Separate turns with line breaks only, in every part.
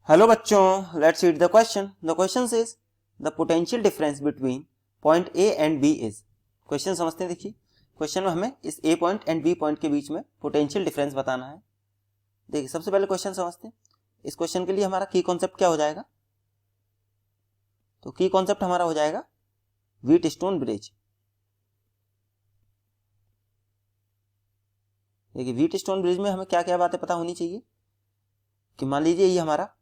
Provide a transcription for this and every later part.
Hello बच्चों, let's read the question. The question is the potential difference between point A and B is. Question समझते हैं. देखिए question में हमें इस A point and B point के बीच में पोटेंशियल डिफरेंस बताना है. देखिए सबसे पहले क्वेश्चन समझते हैं. इस क्वेश्चन के लिए हमारा की कॉन्सेप्ट क्या हो जाएगा? तो की कॉन्सेप्ट हमारा हो जाएगा व्हीटस्टोन ब्रिज. देखिए व्हीटस्टोन ब्रिज में हमें क्या क्या बातें पता होनी चाहिए कि मान लीजिए ये हमारा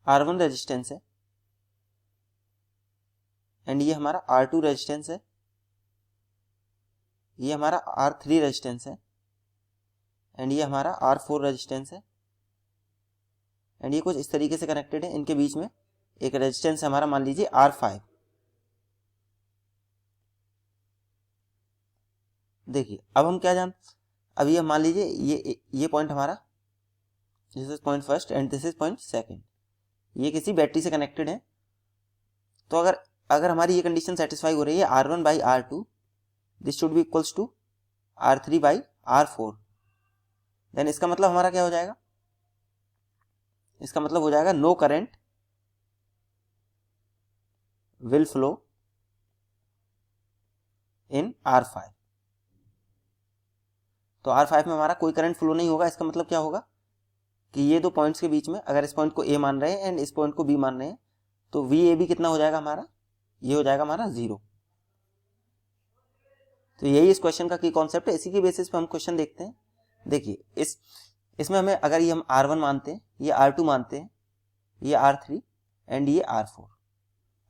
R1 रेजिस्टेंस है एंड ये हमारा R2 रेजिस्टेंस है, ये हमारा R3 रेजिस्टेंस है एंड ये हमारा R4 रेजिस्टेंस है एंड ये कुछ इस तरीके से कनेक्टेड है. इनके बीच में एक रेजिस्टेंस है हमारा, मान लीजिए R5. देखिए अब हम क्या अब ये मान लीजिए ये पॉइंट हमारा, this is point first and this is point second, ये किसी बैटरी से कनेक्टेड है. तो अगर हमारी ये कंडीशन सेटिस्फाई हो रही है R1 by R2, this should be equals to R3 by R4, then इसका मतलब हमारा क्या हो जाएगा? इसका मतलब हो जाएगा no current will flow in R5. तो R5 में हमारा कोई करंट फ्लो नहीं होगा. इसका मतलब क्या होगा कि ये दो पॉइंट्स के बीच में, अगर इस पॉइंट को A मान रहे हैं एंड इस पॉइंट को B मान रहे हैं, तो VAB कितना हो जाएगा हमारा? ये हो जाएगा हमारा 0. तो यही इस क्वेश्चन का की कॉन्सेप्ट है. इसी के बेसिस पे हम क्वेश्चन देखते हैं. देखिए इसमें हमें अगर ये हम R1 मानते हैं, ये R2 मानते हैं, ये R3 एंड ये R4.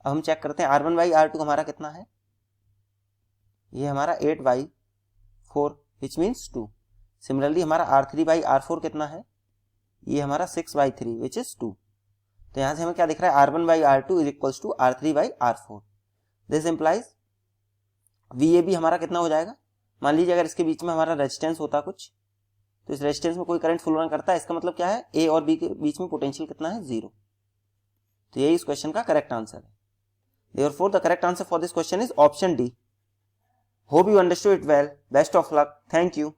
अब हम चेक करते हैं R1 बाई R2 हमारा कितना है. ये हमारा 8 बाई 4 विच मीन्स 2. सिमिलरली हमारा R3 बाई R4 कितना है? ये हमारा 6 बाई 3 विच इज 2. तो यहां से हमें क्या दिख रहा है? R1 by R2 is equals to R3 by R4. This implies VAB हमारा कितना हो जाएगा? मान लीजिए अगर इसके बीच में हमारा रेजिस्टेंस होता कुछ, तो इस रेजिस्टेंस में कोई करंट फ्लो नहीं करता. इसका मतलब क्या है? A और B के बीच में पोटेंशियल कितना है? 0. तो यही इस क्वेश्चन का करेक्ट आंसर है. Therefore the correct answer for this question is option D. Hope you understood it well. Best of luck. Thank you.